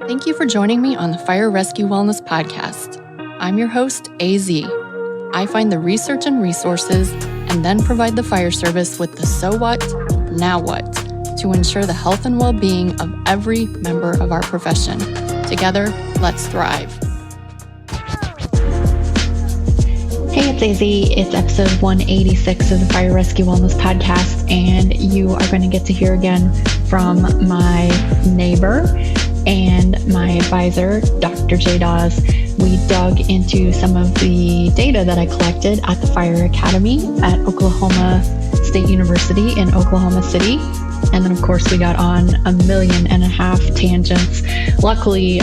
Thank you for joining me on the Fire Rescue Wellness Podcast. I'm your host, AZ. I find the research and resources and then provide the fire service with the so what, now what, to ensure the health and well-being of every member of our profession. Together, let's thrive. Hey, it's AZ. It's episode 186 of the Fire Rescue Wellness Podcast, and you are going to get to hear again from my neighbor and my advisor, Dr. J. Dawes. We dug into some of the data that I collected at the Fire Academy at Oklahoma State University in Oklahoma City. And then, of course, we got on 1.5 million tangents. Luckily,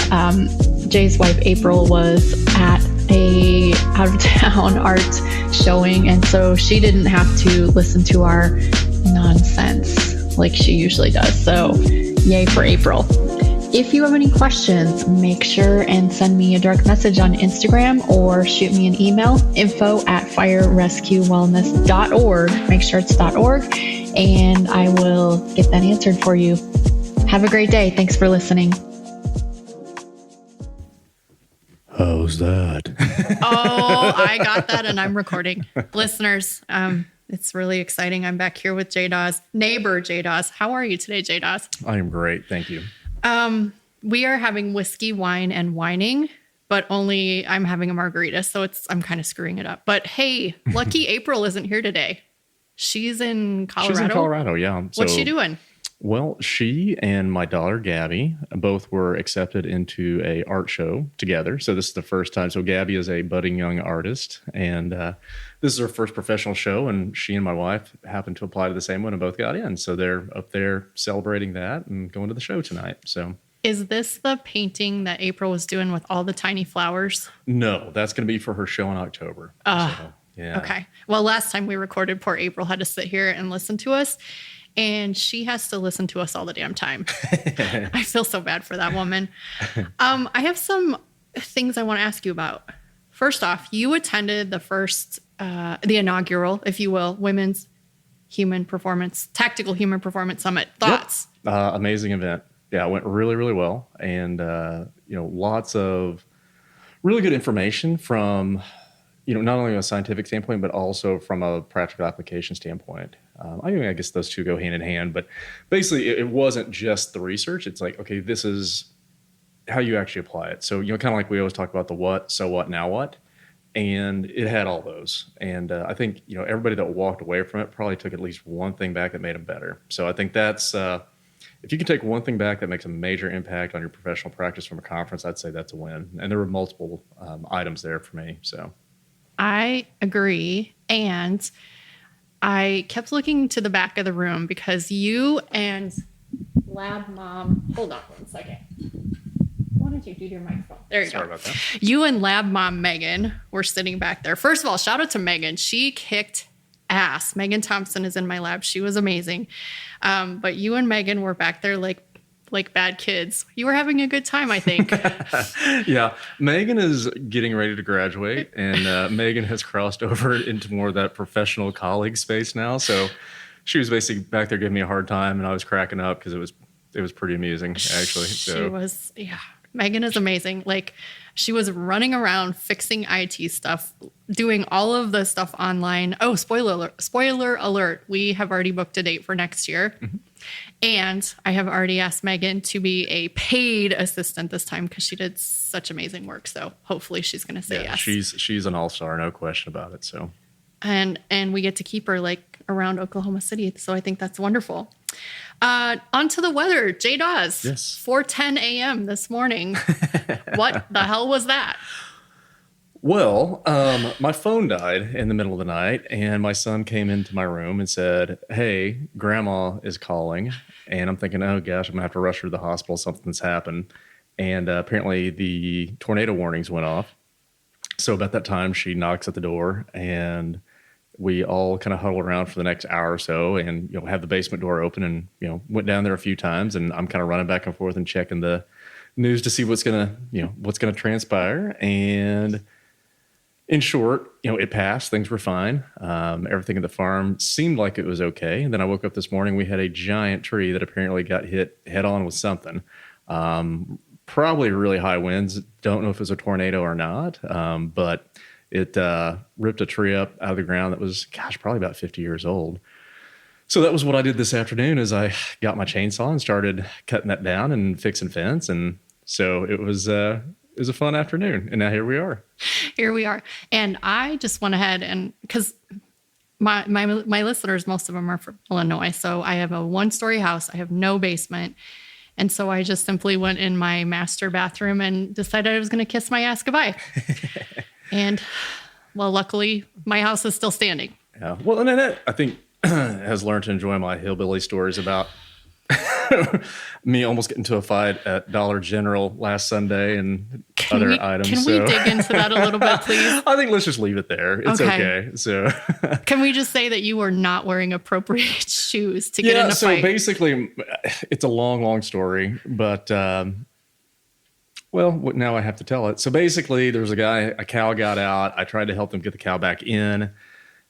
Jay's wife, April, was at a out-of-town art showing, and so she didn't have to listen to our nonsense like she usually does. So, yay for April. If you have any questions, make sure and send me a direct message on Instagram or shoot me an email, info@firerescuewellness.org. Make sure it's .org, and I will get that answered for you. Have a great day. Thanks for listening. How's that? Oh, I got that, and I'm recording. Listeners, it's really exciting. I'm back here with J. Dawes, neighbor J. Dawes. How are you today, J. Dawes? I am great. Thank you. We are having whiskey, wine, and whining, but only I'm having a margarita, so I'm kind of screwing it up. But hey, lucky April isn't here today. She's in Colorado. She's in Colorado, yeah. What's she doing? Well, she and my daughter, Gabby, both were accepted into a art show together. So this is the first time. So Gabby is a budding young artist, and this is her first professional show, and she and my wife happened to apply to the same one and both got in. So they're up there celebrating that and going to the show tonight. So is this the painting that April was doing with all the tiny flowers? No, that's going to be for her show in October. So, yeah. Okay. Well, last time we recorded, poor April had to sit here and listen to us. And she has to listen to us all the damn time. I feel so bad for that woman. I have some things I want to ask you about. First off, you attended the first, the inaugural, if you will, Women's Tactical Human Performance Summit. Thoughts? Yep. Amazing event. Yeah, it went really, really well. And, lots of really good information from, not only a scientific standpoint, but also from a practical application standpoint. I guess those two go hand in hand, but basically it wasn't just the research. It's like, okay, this is how you actually apply it. So, kind of like we always talk about the what, so what, now what, and it had all those. And I think, everybody that walked away from it probably took at least one thing back that made them better. So I think that's, if you can take one thing back that makes a major impact on your professional practice from a conference, I'd say that's a win. And there were multiple items there for me, so. I agree. And I kept looking to the back of the room because you and Lab Mom, hold on one second. Why don't you do your microphone? There you go. Sorry about that. You and Lab Mom Megan were sitting back there. First of all, shout out to Megan. She kicked ass. Megan Thompson is in my lab. She was amazing. But you and Megan were back there like bad kids. You were having a good time, I think. Yeah. Megan is getting ready to graduate, and Megan has crossed over into more of that professional colleague space now. So she was basically back there giving me a hard time, and I was cracking up because it was pretty amusing, actually. She was, yeah. Megan is amazing. Like, she was running around fixing IT stuff, doing all of the stuff online. Oh, spoiler alert. We have already booked a date for next year. Mm-hmm. And I have already asked Megan to be a paid assistant this time because she did such amazing work. So hopefully she's going to say yes. She's an all-star, no question about it. So, and we get to keep her like around Oklahoma City. So I think that's wonderful. On to the weather. J. Dawes. Yes. 4:10 a.m. this morning. What the hell was that? Well, my phone died in the middle of the night, and my son came into my room and said, "Hey, Grandma is calling." And I'm thinking, oh gosh, I'm gonna have to rush her to the hospital. Something's happened. And apparently the tornado warnings went off. So about that time, she knocks at the door, and we all kind of huddled around for the next hour or so, and have the basement door open, and went down there a few times, and I'm kind of running back and forth and checking the news to see what's gonna transpire. And in short, it passed. Things were fine. Everything at the farm seemed like it was okay. And then I woke up this morning. We had a giant tree that apparently got hit head on with something. probably really high winds. Don't know if it was a tornado or not, but it ripped a tree up out of the ground that was, probably about 50 years old. So that was what I did this afternoon is I got my chainsaw and started cutting that down and fixing fence. And so it was a fun afternoon. And now here we are. Here we are. And I just went ahead and because my listeners, most of them are from Illinois. So I have a 1-story house. I have no basement. And so I just simply went in my master bathroom and decided I was going to kiss my ass goodbye. And well, luckily my house is still standing. Yeah. Well, and Annette, I think has learned to enjoy my hillbilly stories about me almost getting into a fight at Dollar General last Sunday and other items. Can we dig into that a little bit, please? I think let's just leave it there. It's okay. So can we just say that you were not wearing appropriate shoes to get in a fight? So basically it's a long story, but well, now I have to tell it. So basically there was a cow got out. I tried to help them get the cow back in.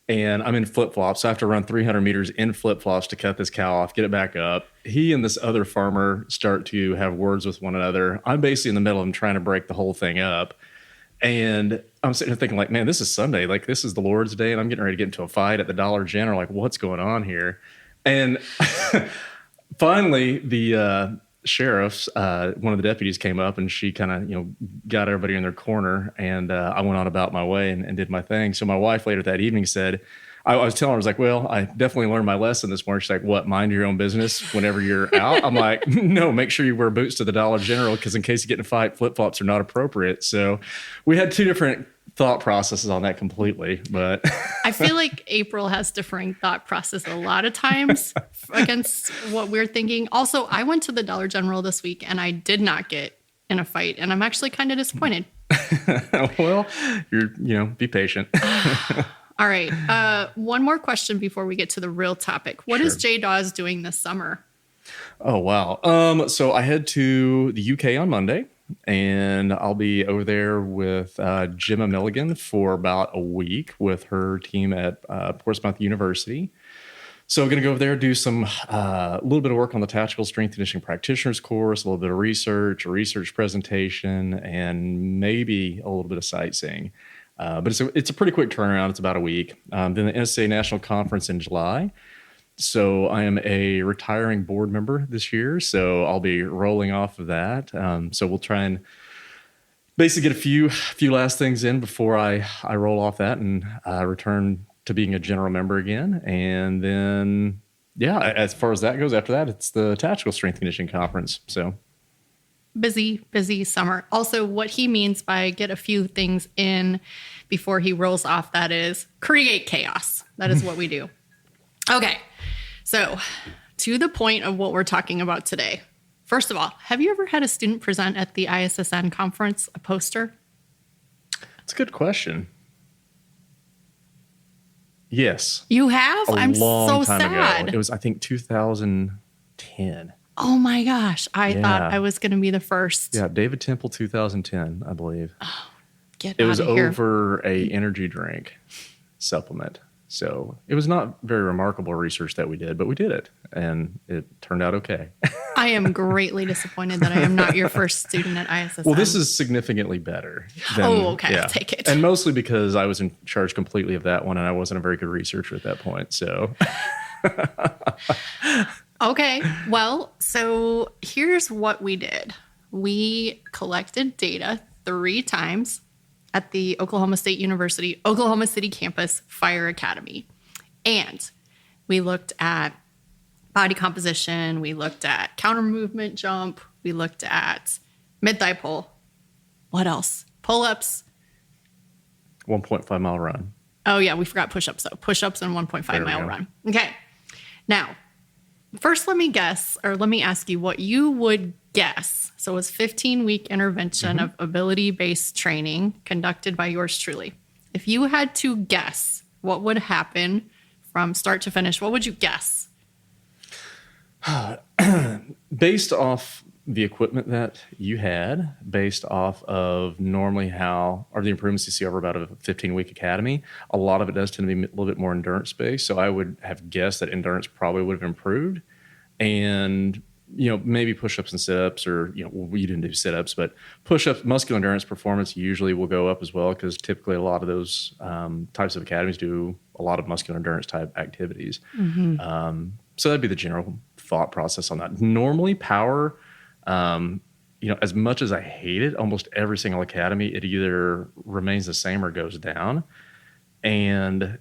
And I'm in flip-flops. So I have to run 300 meters in flip-flops to cut this cow off, get it back up. He and this other farmer start to have words with one another. I'm basically in the middle of them trying to break the whole thing up. And I'm sitting there thinking like, man, this is Sunday. Like, this is the Lord's Day, and I'm getting ready to get into a fight at the Dollar General. Like, what's going on here? And finally, the sheriff's, one of the deputies came up, and she kind of, got everybody in their corner, and I went on about my way and did my thing. So my wife later that evening said, I was telling her, I was like, well, I definitely learned my lesson this morning. She's like, what, mind your own business whenever you're out? I'm like, no, make sure you wear boots to the Dollar General because in case you get in a fight, flip-flops are not appropriate. So we had two different thought processes on that completely, but I feel like April has differing thought process a lot of times against what we're thinking. Also, I went to the Dollar General this week and I did not get in a fight, and I'm actually kind of disappointed. Well, be patient. All right. One more question before we get to the real topic. What is J. Dawes doing this summer? Oh, wow. So I head to the UK on Monday, and I'll be over there with Gemma Milligan for about a week with her team at Portsmouth University. So I'm going to go over there, do some a little bit of work on the tactical strength conditioning practitioner's course, a little bit of research, a research presentation, and maybe a little bit of sightseeing. But it's a pretty quick turnaround. It's about a week. Then the NSA National Conference in July. So I am a retiring board member this year. So I'll be rolling off of that. So we'll try and basically get a few last things in before I roll off that and return to being a general member again. And then, as far as that goes, after that, it's the Tactical Strength Conditioning Conference. So busy summer. Also, what he means by get a few things in before he rolls off, that is create chaos. That is what we do. Okay. So to the point of what we're talking about today. First of all, have you ever had a student present at the ISSN conference, a poster? That's a good question. Yes. You have? I'm so time sad. Ago. It was, I think, 2010. Oh my gosh. I thought I was going to be the first. Yeah, David Temple, 2010, I believe. Oh, get it out was of here. over a energy drink supplement. So it was not very remarkable research that we did, but we did it, and it turned out okay. I am greatly disappointed that I am not your first student at ISSN. Well, this is significantly better. Okay. I'll take it. And mostly because I was in charge completely of that one, and I wasn't a very good researcher at that point. So, okay. Well, so here's what we did. We collected data 3 times at the Oklahoma State University, Oklahoma City campus fire academy. And we looked at body composition. We looked at counter movement jump. We looked at mid-thigh pull. What else? Pull-ups. 1.5 mile run. Oh, yeah. We forgot push-ups, though. Push-ups and 1.5 mile run. Okay. Now, first, let me ask you what you would guess. So it was 15-week intervention of ability-based training conducted by yours truly. If you had to guess what would happen from start to finish, what would you guess? Based off the equipment that you had, based off of normally how are the improvements you see over about a 15-week academy, a lot of it does tend to be a little bit more endurance based. So I would have guessed that endurance probably would have improved. And maybe push-ups and sit-ups, or, we didn't do sit-ups, but push-ups, muscular endurance performance usually will go up as well, because typically a lot of those types of academies do a lot of muscular endurance type activities. So that'd be the general thought process on that. Normally power, as much as I hate it, almost every single academy, it either remains the same or goes down. And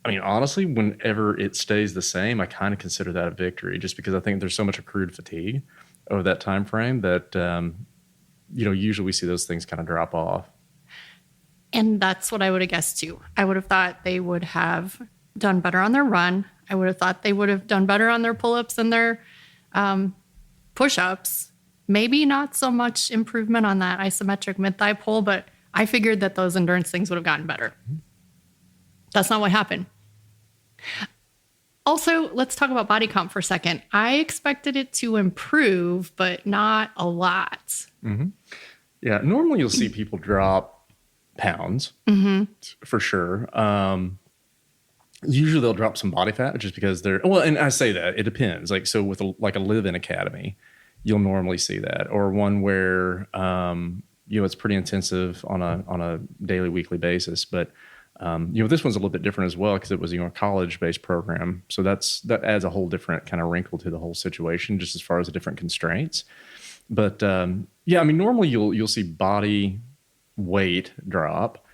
I mean, honestly, whenever it stays the same, I kind of consider that a victory, just because I think there's so much accrued fatigue over that time frame that, usually we see those things kind of drop off. And that's what I would have guessed too. I would have thought they would have done better on their run. I would have thought they would have done better on their pull-ups and their push-ups. Maybe not so much improvement on that isometric mid-thigh pull, but I figured that those endurance things would have gotten better. That's not what happened. Also, let's talk about body comp for a second. I expected it to improve, but not a lot. Yeah, normally you'll see people drop pounds for sure. Usually they'll drop some body fat just because and I say that, it depends. Like, so with a live-in academy, you'll normally see that, or one where, it's pretty intensive on a daily, weekly basis. But, this one's a little bit different as well, because it was, a college-based program. So that adds a whole different kind of wrinkle to the whole situation, just as far as the different constraints. But, normally you'll see body weight drop.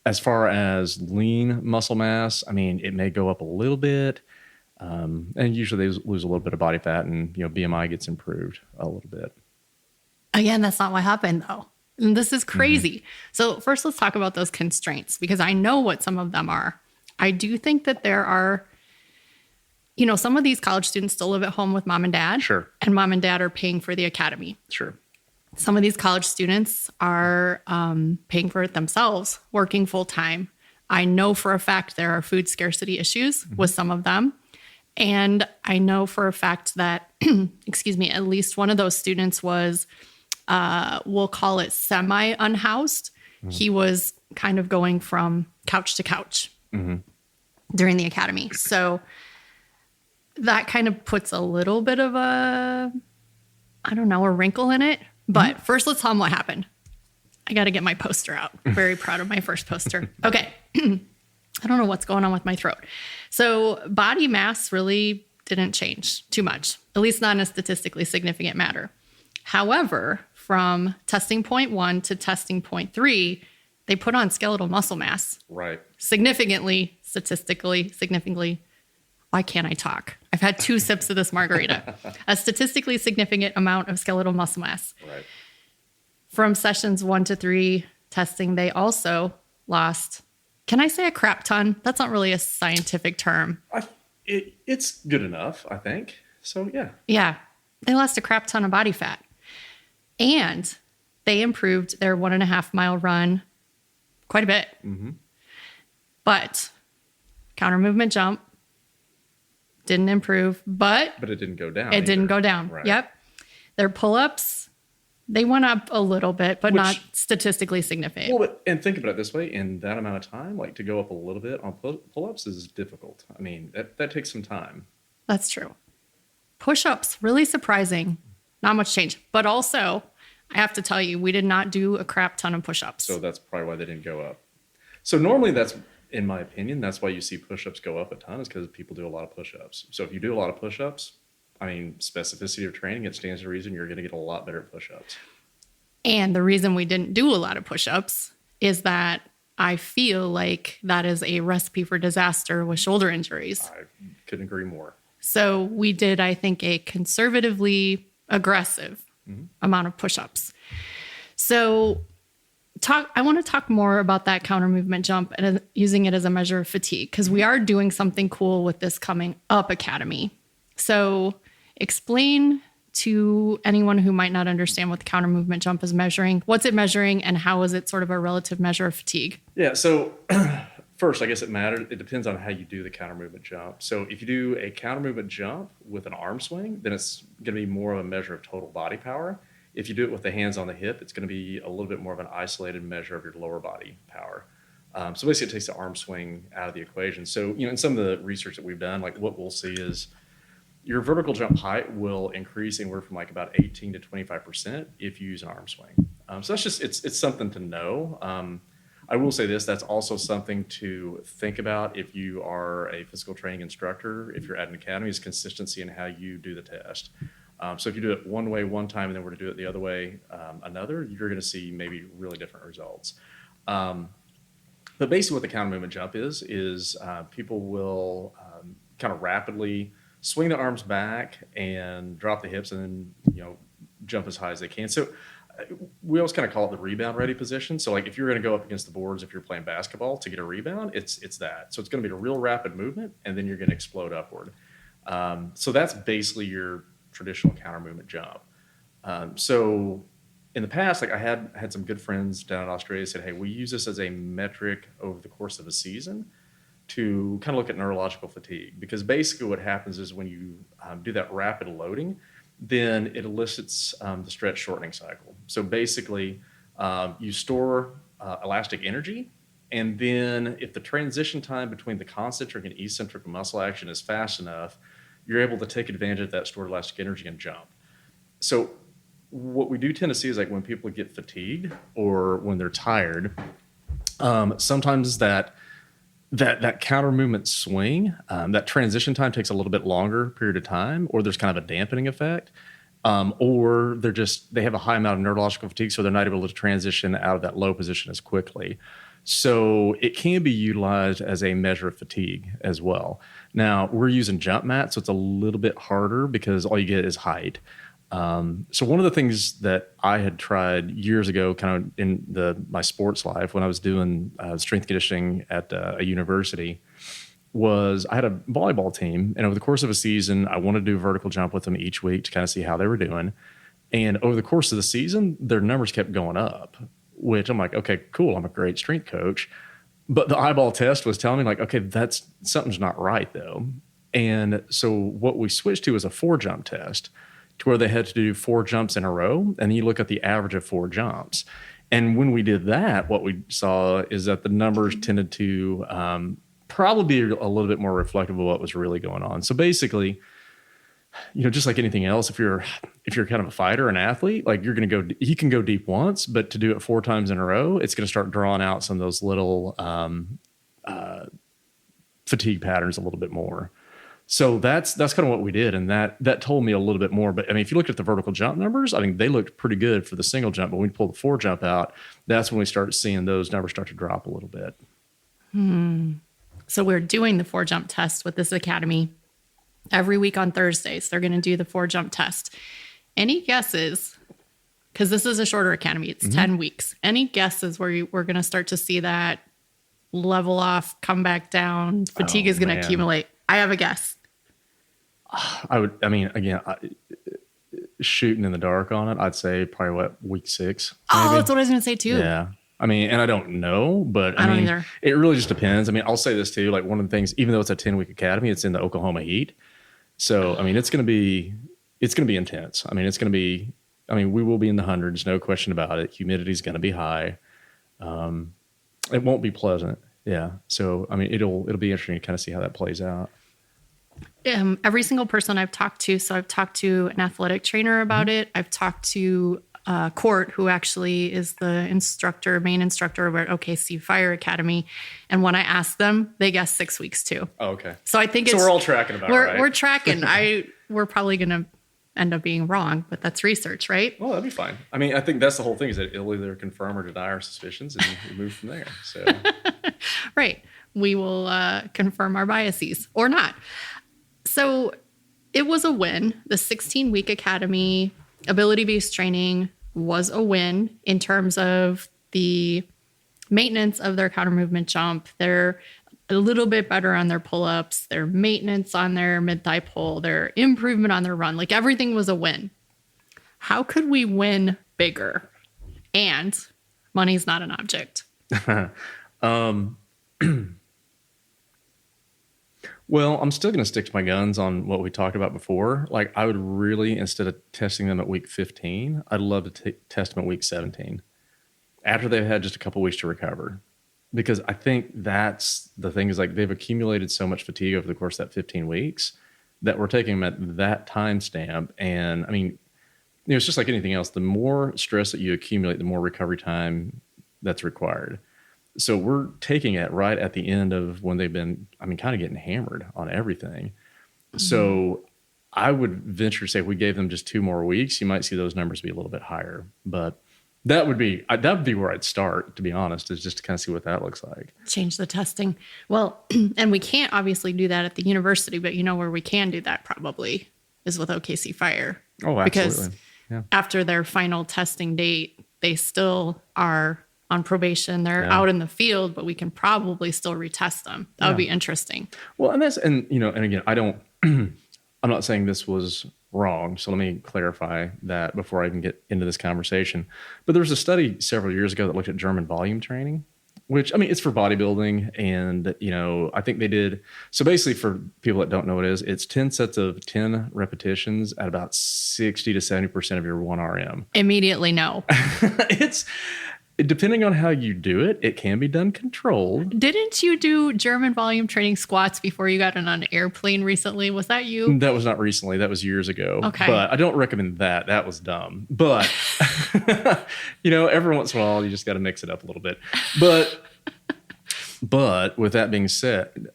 As far as lean muscle mass, it may go up a little bit. And usually they lose a little bit of body fat, and, BMI gets improved a little bit. Again, that's not what happened though. And this is crazy. So first let's talk about those constraints, because I know what some of them are. I do think that there are, some of these college students still live at home with mom and dad. Sure. And mom and dad are paying for the academy. Sure. Some of these college students are paying for it themselves, working full time. I know for a fact there are food scarcity issues with some of them. And I know for a fact that, at least one of those students was, we'll call it semi-unhoused. He was kind of going from couch to couch during the academy. So that kind of puts a little bit of a wrinkle in it. But first, let's tell them what happened. I got to get my poster out. Very proud of my first poster. Okay. I don't know what's going on with my throat. So body mass really didn't change too much, at least not in a statistically significant manner. However, from testing point 1 to testing point 3, they put on skeletal muscle mass. Right. Statistically significantly. Why can't I talk? I've had 2 sips of this margarita. A statistically significant amount of skeletal muscle mass. Right. From sessions 1 to 3 testing, they also lost, can I say a crap ton? That's not really a scientific term. It's good enough, I think. So, yeah. Yeah. They lost a crap ton of body fat. And they improved their 1.5 mile run quite a bit. But counter movement jump didn't improve, but it didn't go down. It didn't go down. Right. Yep. Their pull-ups, they went up a little bit, but not statistically significant. Well, and think about it this way: in that amount of time, like, to go up a little bit on pull-ups is difficult. That takes some time. That's true. Push-ups, really surprising. Not much change. But also, I have to tell you, we did not do a crap ton of push-ups. So that's probably why they didn't go up. So normally that's, in my opinion, that's why you see push-ups go up a ton, is because people do a lot of push-ups. So if you do a lot of push-ups, specificity of training, it stands to reason you're going to get a lot better at push-ups. And the reason we didn't do a lot of push-ups is that I feel like that is a recipe for disaster with shoulder injuries. I couldn't agree more. So we did, I think, a conservatively aggressive amount of push-ups. So I want to talk more about that counter movement jump and using it as a measure of fatigue, because we are doing something cool with this coming up academy. So explain to anyone who might not understand what the counter movement jump is measuring. What's it measuring, and how is it sort of a relative measure of fatigue? Yeah, so first, I guess it matters. It depends on how you do the counter movement jump. So if you do a counter movement jump with an arm swing, then it's going to be more of a measure of total body power. If you do it with the hands on the hip, it's going to be a little bit more of an isolated measure of your lower body power. So basically, it takes the arm swing out of the equation. So, in some of the research that we've done, like, what we'll see is, your vertical jump height will increase anywhere from like about 18 to 25% if you use an arm swing. So that's just, it's something to know. I will say this, that's also something to think about if you are a physical training instructor, if you're at an academy, is consistency in how you do the test. So if you do it one way one time and then we're to do it the other way another, you're going to see maybe really different results. But basically what the counter movement jump is people will kind of rapidly swing the arms back and drop the hips and then, jump as high as they can. So we always kind of call it the rebound ready position. So like if you're going to go up against the boards, if you're playing basketball to get a rebound, it's that. So it's going to be a real rapid movement and then you're going to explode upward. So that's basically your traditional counter movement jump. So in the past, like I had some good friends down in Australia said, hey, we use this as a metric over the course of a season to kind of look at neurological fatigue, because basically what happens is when you do that rapid loading, then it elicits the stretch shortening cycle. So basically you store elastic energy, and then if the transition time between the concentric and eccentric muscle action is fast enough, you're able to take advantage of that stored elastic energy and jump. So what we do tend to see is like when people get fatigued or when they're tired, sometimes that counter movement swing, that transition time takes a little bit longer period of time, or there's kind of a dampening effect, or they have a high amount of neurological fatigue, so they're not able to transition out of that low position as quickly. So it can be utilized as a measure of fatigue as well. Now we're using jump mats, so it's a little bit harder because all you get is height. So one of the things that I had tried years ago, kind of in my sports life when I was doing strength conditioning at a university, was I had a volleyball team, and over the course of a season, I wanted to do a vertical jump with them each week to kind of see how they were doing. And over the course of the season, their numbers kept going up, which I'm like, okay, cool. I'm a great strength coach. But the eyeball test was telling me like, okay, something's not right though. And so what we switched to was a 4-jump test, to where they had to do 4 jumps in a row, and you look at the average of 4 jumps. And when we did that, what we saw is that the numbers tended to probably be a little bit more reflective of what was really going on. So basically, just like anything else, if you're kind of a fighter, an athlete, like you can go deep once, but to do it 4 times in a row, it's going to start drawing out some of those little fatigue patterns a little bit more. So that's kind of what we did, and that told me a little bit more. But I mean, if you look at the vertical jump numbers, I think they looked pretty good for the single jump. But when we pull the 4 jump out, that's when we start seeing those numbers start to drop a little bit. So we're doing the 4 jump test with this academy every week on Thursdays. They're going to do the 4 jump test. Any guesses? Because this is a shorter academy; it's 10 weeks. Any guesses where we're going to start to see that level off, come back down, fatigue is going to accumulate? I have a guess. Shooting in the dark on it, I'd say probably week 6. Oh, maybe. that's what I was going to say too. Yeah. I mean, and I don't know, but I don't either. It really just depends. I mean, I'll say this too, like one of the things, even though it's a 10-week academy, it's in the Oklahoma heat. So, I mean, it's going to be intense. I mean, we will be in the hundreds, no question about it. Humidity is going to be high. It won't be pleasant. Yeah. So, I mean, it'll be interesting to kind of see how that plays out. Every single person I've talked to, so I've talked to an athletic trainer about it. I've talked to Court, who actually is the main instructor over at OKC Fire Academy. And when I asked them, they guessed 6 weeks too. Oh, okay. So I think we're all tracking about it, right? We're tracking. We're probably going to end up being wrong, but that's research, right? Well, that'd be fine. I mean, I think that's the whole thing, is that it'll either confirm or deny our suspicions, and we move from there. So, right. We will confirm our biases or not. So it was a win. The 16-week academy ability-based training was a win in terms of the maintenance of their counter movement jump. They're a little bit better on their pull-ups, their maintenance on their mid-thigh pull, their improvement on their run. Like everything was a win. How could we win bigger? And money's not an object. Well, I'm still going to stick to my guns on what we talked about before. Like, I would really, instead of testing them at week 15, I'd love to test them at week 17 after they've had just a couple weeks to recover. Because I think that's the thing, is like they've accumulated so much fatigue over the course of that 15 weeks that we're taking them at that timestamp. And I mean, it's just like anything else. The more stress that you accumulate, the more recovery time that's required. So we're taking it right at the end of when they've been, kind of getting hammered on everything. Mm-hmm. So I would venture to say if we gave them just 2 more weeks, you might see those numbers be a little bit higher. But that would be where I'd start, to be honest, is just to kind of see what that looks like. Change the testing. Well, and we can't obviously do that at the university, but where we can do that probably is with OKC Fire. Oh, absolutely. Because after their final testing date, they still are on probation. They're out in the field, but we can probably still retest them. That would be interesting. Well, and again, I'm not saying this was wrong. So let me clarify that before I even get into this conversation. But there was a study several years ago that looked at German volume training, which, it's for bodybuilding. And, I think they did. So basically, for people that don't know what it is, it's 10 sets of 10 repetitions at about 60 to 70% of your 1 RM. Immediately no. Depending on how you do it, it can be done controlled. Didn't you do German volume training squats before you got on an airplane recently? Was that you? That was not recently. That was years ago. Okay. But I don't recommend that. That was dumb. But, every once in a while, you just got to mix it up a little bit. But with that being said,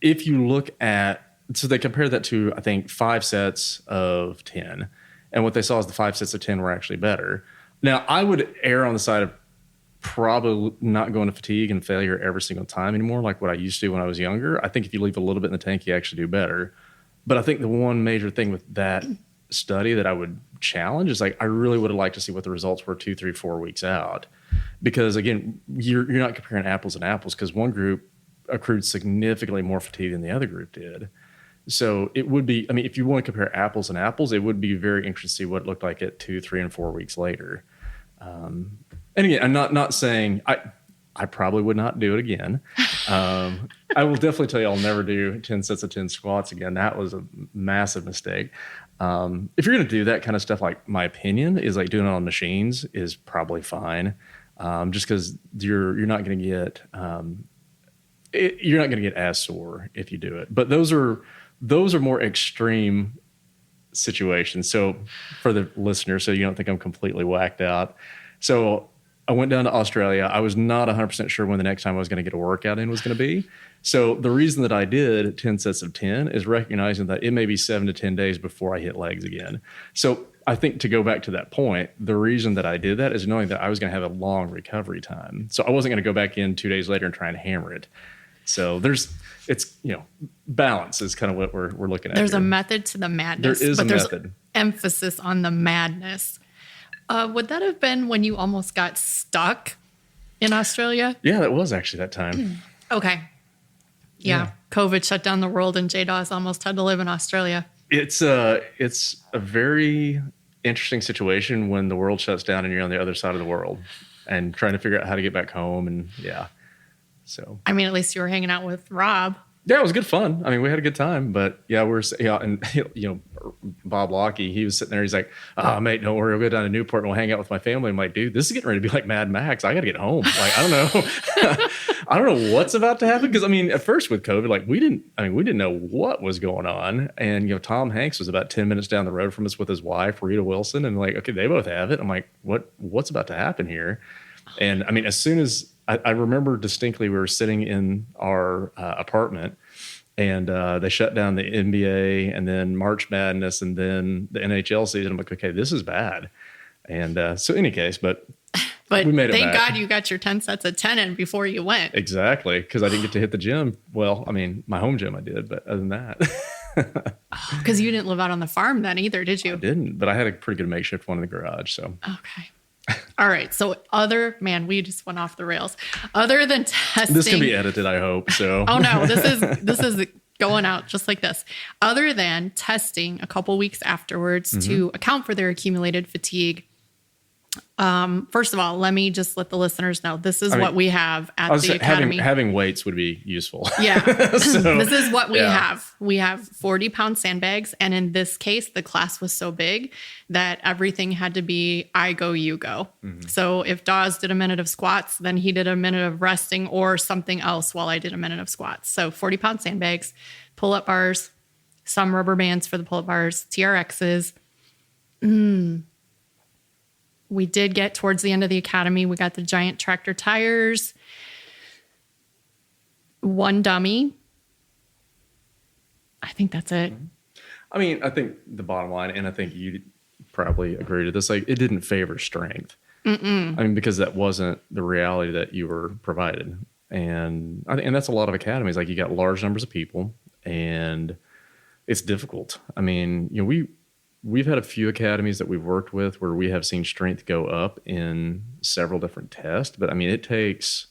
if you look at, so they compared that to, I think, 5 sets of 10. And what they saw is the 5 sets of 10 were actually better. Now, I would err on the side of probably not going to fatigue and failure every single time anymore, like what I used to when I was younger. I think if you leave a little bit in the tank, you actually do better. But I think the one major thing with that study that I would challenge is I really would have liked to see what the results were 2, 3, 4 weeks out. Because again, you're not comparing apples and apples, because one group accrued significantly more fatigue than the other group did. So it would be, if you want to compare apples and apples, it would be very interesting to see what it looked like at 2, 3, and 4 weeks later. And again, I'm not saying I probably would not do it again. I will definitely tell you I'll never do 10 sets of 10 squats again. That was a massive mistake. If you're going to do that kind of stuff, like my opinion is doing it on machines is probably fine. Just because you're not going to get you're not going to get as sore if you do it. But those are more extreme situations. So for the listener, so you don't think I'm completely whacked out. So I went down to Australia. I was not 100% sure when the next time I was going to get a workout in was going to be. So the reason that I did 10 sets of 10 is recognizing that it may be 7 to 10 days before I hit legs again. So I think to go back to that point, the reason that I did that is knowing that I was going to have a long recovery time. So I wasn't going to go back in 2 days later and try and hammer it. So balance is kind of what we're looking at. There's here. a method to the madness. There is but a there's method. Emphasis on the madness. Would that have been when you almost got stuck in Australia? Yeah, that was actually that time. Okay. Yeah. COVID shut down the world and J-Dawes almost had to live in Australia. It's a very interesting situation when the world shuts down and you're on the other side of the world and trying to figure out how to get back home. And so. At least you were hanging out with Rob. Yeah, it was good fun. We had a good time, but and Bob Lockey, he was sitting there. He's like, "Oh, mate, don't worry. We'll go down to Newport and we'll hang out with my family." I'm like, "Dude, this is getting ready to be like Mad Max. I got to get home." Like, I don't know. I don't know what's about to happen because at first with COVID, we didn't know what was going on, and Tom Hanks was about 10 minutes down the road from us with his wife Rita Wilson, and okay, they both have it. I'm like, what's about to happen here? And as soon as I remember distinctly, we were sitting in our apartment, and they shut down the NBA, and then March Madness, and then the NHL season. I'm like, okay, this is bad. And so, any case, but we made it thank back. God you got your 10 sets of 10 in before you went. Exactly, because I didn't get to hit the gym. Well, my home gym I did, but other than that. Because you didn't live out on the farm then either, did you? I didn't, but I had a pretty good makeshift one in the garage. So okay. All right. So we just went off the rails. Other than testing. This can be edited, I hope. So. Oh no, this is going out just like this. Other than testing a couple weeks afterwards to account for their accumulated fatigue. First of all, let me just let the listeners know this is what we have at the academy. Having weights would be useful. Yeah. This is what we have. We have 40-pound sandbags. And in this case, the class was so big that everything had to be I go, you go. Mm-hmm. So if Dawes did a minute of squats, then he did a minute of resting or something else while I did a minute of squats. So 40-pound sandbags, pull-up bars, some rubber bands for the pull-up bars, TRXs. We did get towards the end of the academy. We got the giant tractor tires, 1 dummy. I think that's it. I mean, I think the bottom line, and I think you probably agree to this, like it didn't favor strength. I mean, because that wasn't the reality that you were provided. And I think, and that's a lot of academies. Like you got large numbers of people and it's difficult. I mean, you know, we've had a few academies that we've worked with where we have seen strength go up in several different tests, but I mean, it takes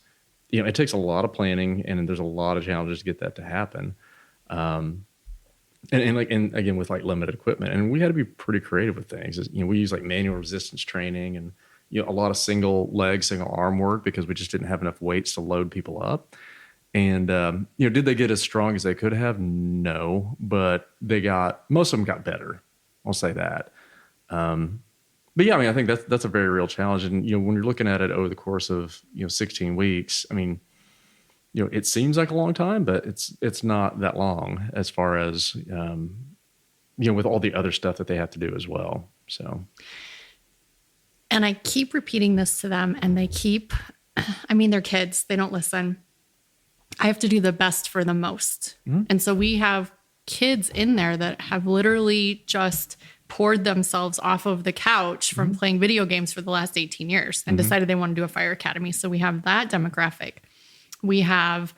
a lot of planning and there's a lot of challenges to get that to happen. And again, with like limited equipment, and we had to be pretty creative with things. You know, we use like manual resistance training and, you know, a lot of single leg, single arm work because we just didn't have enough weights to load people up. And, you know, did they get as strong as they could have? No, but most of them got better. I'll say that. But yeah, I mean, I think that's a very real challenge. And, you know, when you're looking at it over the course of, 16 weeks, I mean, you know, it seems like a long time, but it's not that long as far as, with all the other stuff that they have to do as well. So. And I keep repeating this to them and they're kids, they don't listen. I have to do the best for the most. Mm-hmm. And so we have kids in there that have literally just poured themselves off of the couch from playing video games for the last 18 years and decided they want to do a fire academy. So we have that demographic. We have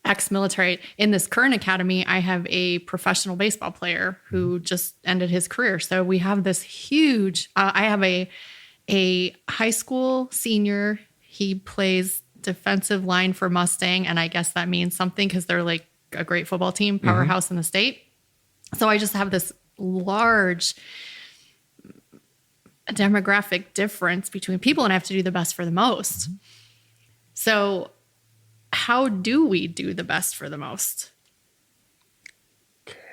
ex-military. In this current academy, I have a professional baseball player who just ended his career. So we have this huge, I have a high school senior. He plays defensive line for Mustang. And I guess that means something because they're like a great football team, powerhouse in the state. So I just have this large demographic difference between people and I have to do the best for the most. So how do we do the best for the most?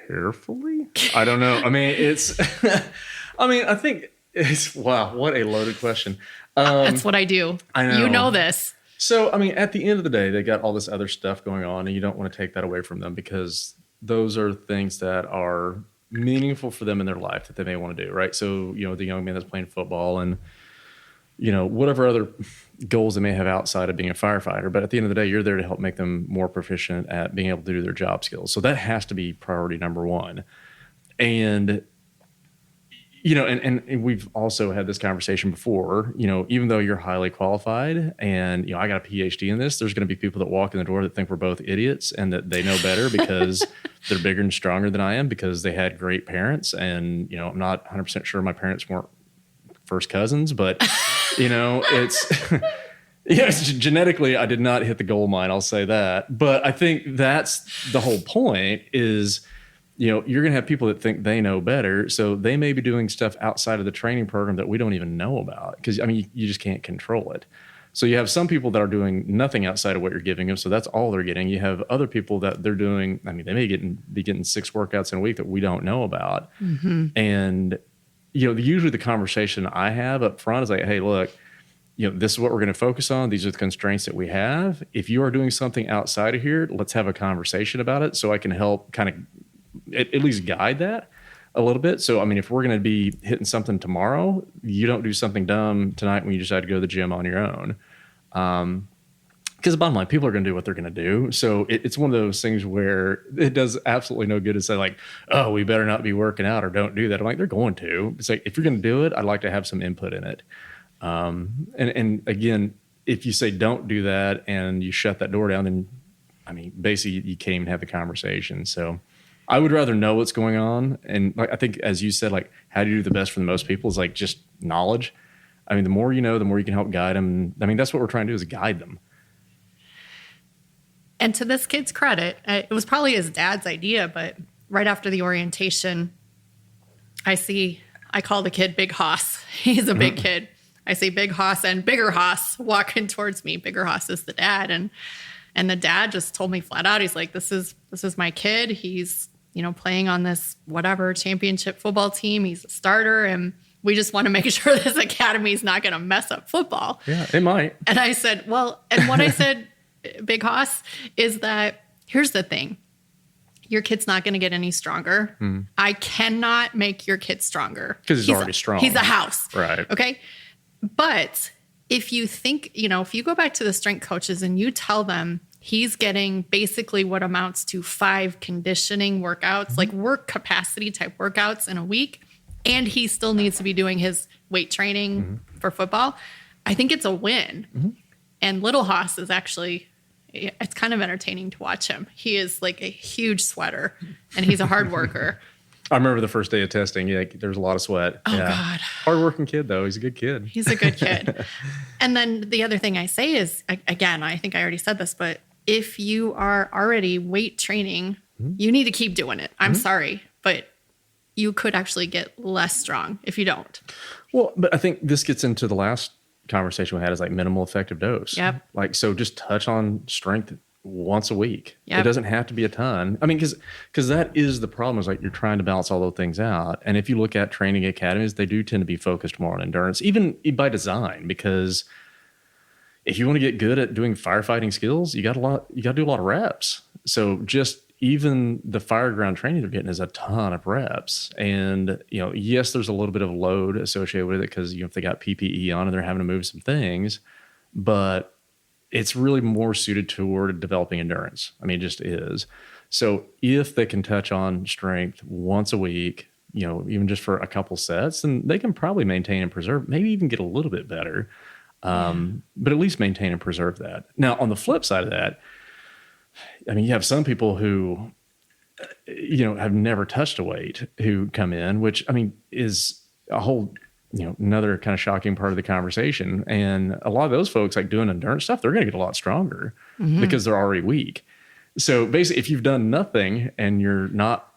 Carefully? I don't know. I mean, I think it's, wow, what a loaded question. That's what I do. I know. You know this. So, I mean, at the end of the day, they got all this other stuff going on and you don't want to take that away from them because those are things that are meaningful for them in their life that they may want to do, right? So, the young man that's playing football and, whatever other goals they may have outside of being a firefighter. But at the end of the day, you're there to help make them more proficient at being able to do their job skills. So that has to be priority number one. And, and we've also had this conversation before, even though you're highly qualified and, I got a Ph.D. in this, there's going to be people that walk in the door that think we're both idiots and that they know better because they're bigger and stronger than I am because they had great parents. And, I'm not 100% sure my parents weren't first cousins, but, it's genetically, I did not hit the gold mine. I'll say that. But I think that's the whole point is, you're going to have people that think they know better. So they may be doing stuff outside of the training program that we don't even know about because, you just can't control it. So you have some people that are doing nothing outside of what you're giving them. So that's all they're getting. You have other people that they're doing, they may be getting 6 workouts in a week that we don't know about. And, usually the conversation I have up front is like, hey, look, this is what we're going to focus on. These are the constraints that we have. If you are doing something outside of here, let's have a conversation about it so I can help kind of at least guide that a little bit. So, if we're going to be hitting something tomorrow, you don't do something dumb tonight when you decide to go to the gym on your own. Because the bottom line, people are going to do what they're going to do. So it's one of those things where it does absolutely no good to say like, oh, we better not be working out or don't do that. I'm like, they're going to. It's like, if you're going to do it, I'd like to have some input in it. And again, if you say don't do that and you shut that door down, then basically you can't even have the conversation. So I would rather know what's going on. And like, I think, as you said, like, how do you do the best for the most people is like just knowledge. The more you know, the more you can help guide them. That's what we're trying to do is guide them. And to this kid's credit, it was probably his dad's idea, but right after the orientation, I call the kid Big Hoss. He's a big kid. I see Big Hoss and Bigger Hoss walking towards me. Bigger Hoss is the dad. And the dad just told me flat out, he's like, this is my kid. He's, playing on this whatever championship football team. He's a starter. And we just want to make sure this academy is not going to mess up football. Yeah, it might. And I said, well, and what I said, Big Hoss, is that here's the thing. your kid's not going to get any stronger. I cannot make your kid stronger. Because he's already strong. He's a house. Right. Okay. But if you think, if you go back to the strength coaches and you tell them he's getting basically what amounts to 5 conditioning workouts, like work capacity type workouts in a week, and he still needs to be doing his weight training for football, I think it's a win. And Little Haas is actually, it's kind of entertaining to watch him. He is like a huge sweater, and he's a hard worker. I remember the first day of testing. There's a lot of sweat. Oh, God. Hardworking kid, though. He's a good kid. He's a good kid. And then the other thing I say is, again, I think I already said this, but if you are already weight training, you need to keep doing it. I'm sorry, but you could actually get less strong if you don't. Well, but I think this gets into the last conversation we had, is like minimal effective dose. Yep. Like, so just touch on strength once a week. Yep. It doesn't have to be a ton. I mean, because that is the problem, is like you're trying to balance all those things out. And if you look at training academies, they do tend to be focused more on endurance, even by design, because if you want to get good at doing firefighting skills, you got to do a lot of reps. So just even the fireground training they're getting is a ton of reps. And, yes, there's a little bit of load associated with it because, if they got PPE on and they're having to move some things, but it's really more suited toward developing endurance. I mean, it just is. So if they can touch on strength once a week, even just for a couple sets, then they can probably maintain and preserve, maybe even get a little bit better. But at least maintain and preserve that. Now, on the flip side of that, I mean, you have some people who, have never touched a weight who come in, which, I mean, is a whole, another kind of shocking part of the conversation. And a lot of those folks, like doing endurance stuff, they're going to get a lot stronger because they're already weak. So basically, if you've done nothing and you're not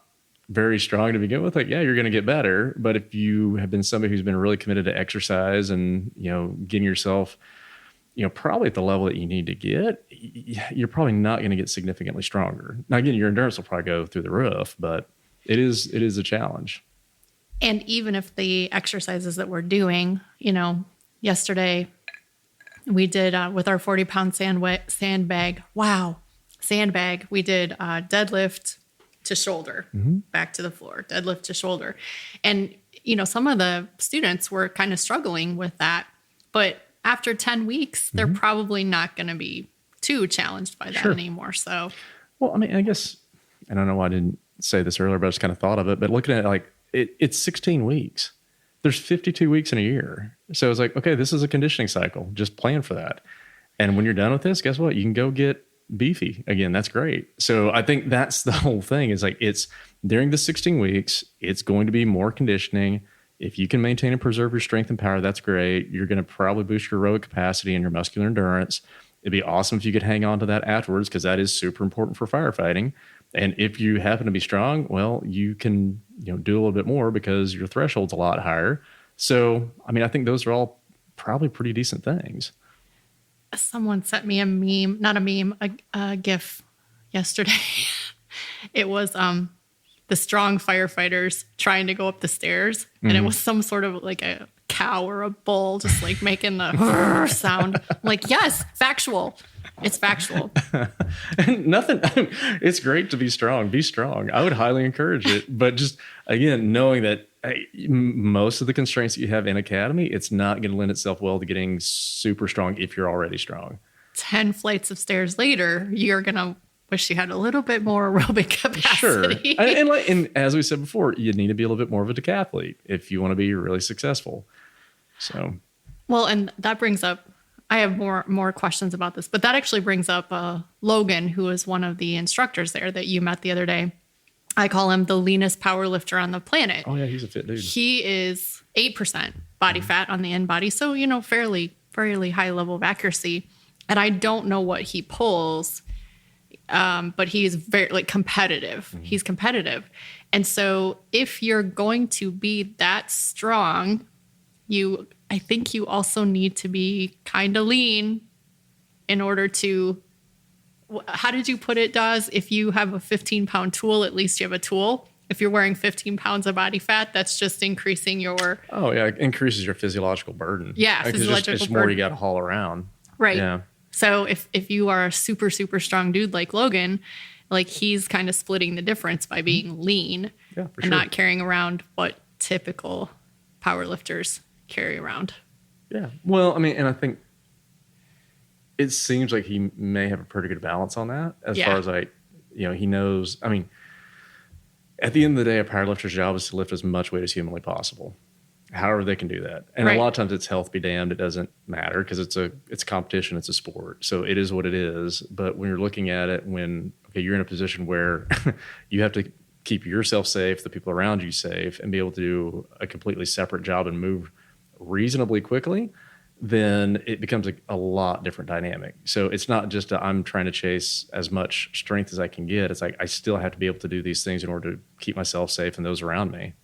very strong to begin with, like, yeah, you're going to get better. But if you have been somebody who's been really committed to exercise and, getting yourself, probably at the level that you need to get, you're probably not going to get significantly stronger. Now, again, your endurance will probably go through the roof, but it is a challenge. And even if the exercises that we're doing, yesterday we did with our 40-pound sandbag, we did deadlift to shoulder, back to the floor, deadlift to shoulder. And, some of the students were kind of struggling with that. But after 10 weeks, they're probably not going to be too challenged by that anymore. So, well, I mean, I guess, I don't know why I didn't say this earlier, but I just kind of thought of it. But looking at it, like, it's 16 weeks. There's 52 weeks in a year. So it's like, okay, this is a conditioning cycle. Just plan for that. And when you're done with this, guess what? You can go get beefy again. That's great. So I think that's the whole thing, is like, it's during the 16 weeks, it's going to be more conditioning. If you can maintain and preserve your strength and power, that's great. You're going to probably boost your aerobic capacity and your muscular endurance. It'd be awesome if you could hang on to that afterwards, because that is super important for firefighting. And if you happen to be strong, well, you can do a little bit more because your threshold's a lot higher. So, I mean, I think those are all probably pretty decent things. Someone sent me a meme, not a meme, a GIF yesterday. It was the strong firefighters trying to go up the stairs, and it was some sort of like a cow or a bull just like making the sound. I'm like, yes, factual. It's factual. And nothing. It's great to be strong. Be strong. I would highly encourage it. But just, again, knowing that most of the constraints that you have in academy, it's not going to lend itself well to getting super strong if you're already strong. 10 flights of stairs later, you're going to wish you had a little bit more aerobic capacity. Sure. And as we said before, you need to be a little bit more of a decathlete if you want to be really successful. So, well, and that brings up, I have more questions about this, but that actually brings up Logan, who is one of the instructors there that you met the other day. I call him the leanest power lifter on the planet. Oh yeah, he's a fit dude. He is 8% body fat on the in body, so fairly high level of accuracy. And I don't know what he pulls, but he's very competitive. He's competitive, and so if you're going to be that strong, I think you also need to be kind of lean in order to, how did you put it, Dawes? If you have a 15-pound tool, at least you have a tool. If you're wearing 15 pounds of body fat, that's just increasing your... Oh, yeah. It increases your physiological burden. Yeah, physiological it's more you got to haul around. Right. Yeah. So if you are a super, super strong dude like Logan, Like he's kind of splitting the difference by being lean Yeah, for and sure. not carrying around what typical powerlifters carry around. Yeah. Well, I mean, and I think it seems like he may have a pretty good balance on that as Yeah. far as like, he knows. I mean, at the end of the day, a powerlifter's job is to lift as much weight as humanly possible. However they can do that. And Right. a lot of times it's health be damned. It doesn't matter because it's a competition. It's a sport. So it is what it is. But when you're looking at it, you're in a position where you have to keep yourself safe, the people around you safe, and be able to do a completely separate job and move reasonably quickly, then it becomes a lot different dynamic. So it's not just I'm trying to chase as much strength as I can get. It's like I still have to be able to do these things in order to keep myself safe and those around me.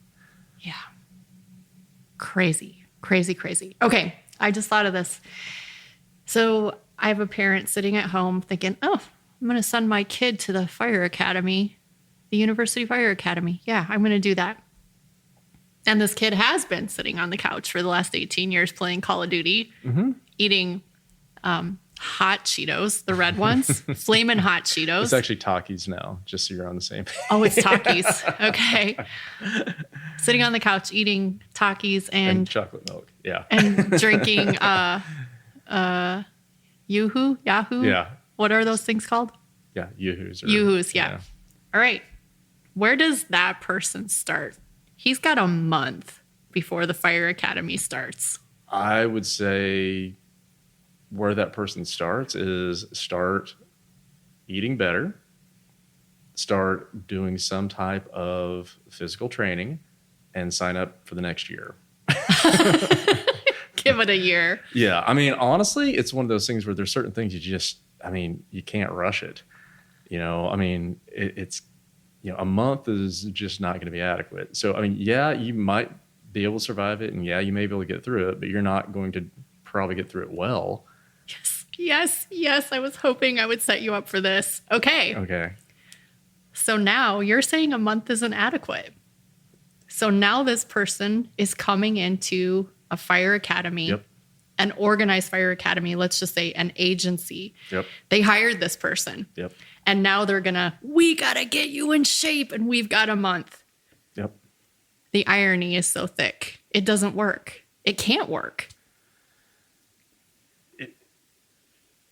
Yeah. Crazy. Okay. I just thought of this. So I have a parent sitting at home thinking, oh, I'm going to send my kid to the fire academy, the University Fire Academy. Yeah, I'm going to do that. And this kid has been sitting on the couch for the last 18 years playing Call of Duty, eating hot Cheetos, the red ones, flamin' hot Cheetos. It's actually Takis now, just so you're on the same page. Oh, it's Takis. Okay. Sitting on the couch eating Takis And chocolate milk. Yeah. and drinking Yahoo? Yeah. What are those things called? Yeah. Yoo-hoos. Yoo-hoos, yeah. All right. Where does that person start? He's got a month before the fire academy starts. I would say where that person starts is start eating better, start doing some type of physical training, and sign up for the next year. Give it a year. Yeah. I mean, honestly, it's one of those things where there's certain things you can't rush it. It's a month is just not going to be adequate. So, I mean, yeah, you might be able to survive it, and yeah, you may be able to get through it, but you're not going to probably get through it well. Yes. I was hoping I would set you up for this. Okay. So now you're saying a month isn't adequate. So now this person is coming into a fire academy, Yep. an organized fire academy, let's just say an agency. Yep. They hired this person. Yep. And now we got to get you in shape, and we've got a month. Yep. The irony is so thick. It doesn't work. It can't work.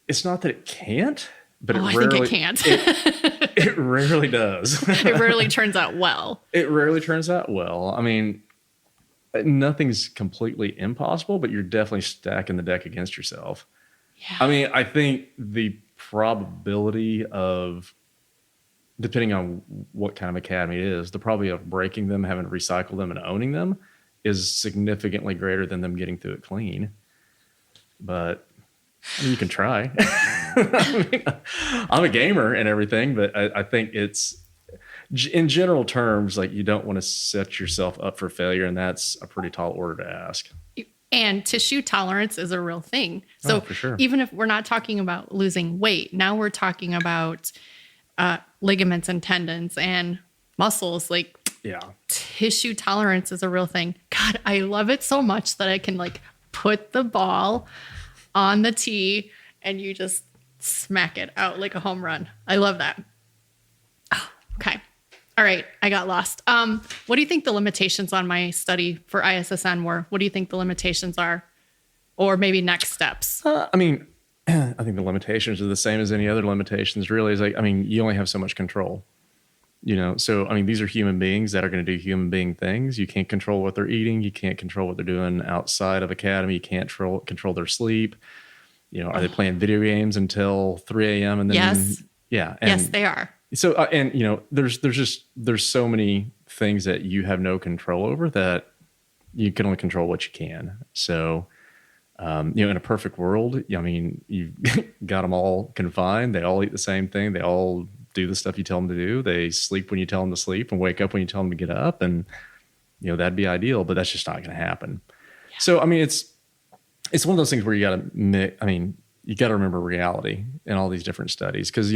It's not that it can't, but I think it can't. It rarely does. It rarely turns out well. It rarely turns out well. I mean, nothing's completely impossible, but you're definitely stacking the deck against yourself. Yeah. I mean, I think the probability of, depending on what kind of academy it is, the probability of breaking them, having to recycle them, and owning them is significantly greater than them getting through it clean. But you can try. I'm a gamer and everything, but I think it's, in general terms, like you don't want to set yourself up for failure, and that's a pretty tall order to ask. And tissue tolerance is a real thing. So for sure. Even if we're not talking about losing weight, now we're talking about ligaments and tendons and muscles. Like, Yeah. tissue tolerance is a real thing. God, I love it so much that I can put the ball on the tee and you just smack it out like a home run. I love that. Oh, okay. All right. I got lost. What do you think the limitations on my study for ISSN were? What do you think the limitations are? Or maybe next steps? I think the limitations are the same as any other limitations, really. Is you only have so much control. So, these are human beings that are going to do human being things. You can't control what they're eating. You can't control what they're doing outside of academy. You can't control their sleep. Are they playing video games until 3 a.m. and then? Yes. Yeah. Yes, they are. So, there's so many things that you have no control over that you can only control what you can. So, in a perfect world, you've got them all confined. They all eat the same thing. They all do the stuff you tell them to do. They sleep when you tell them to sleep and wake up when you tell them to get up. And, that'd be ideal, but that's just not going to happen. Yeah. So, it's one of those things where you got to, you got to remember reality in all these different studies. Cause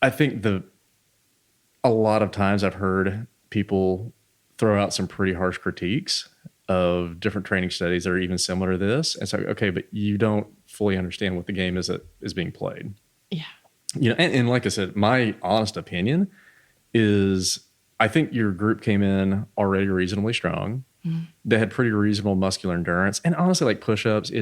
I think a lot of times I've heard people throw out some pretty harsh critiques of different training studies that are even similar to this. And so, okay, but you don't fully understand what the game is that is being played. Yeah. And like I said, my honest opinion is I think your group came in already reasonably strong. They had pretty reasonable muscular endurance. And honestly, like push-ups,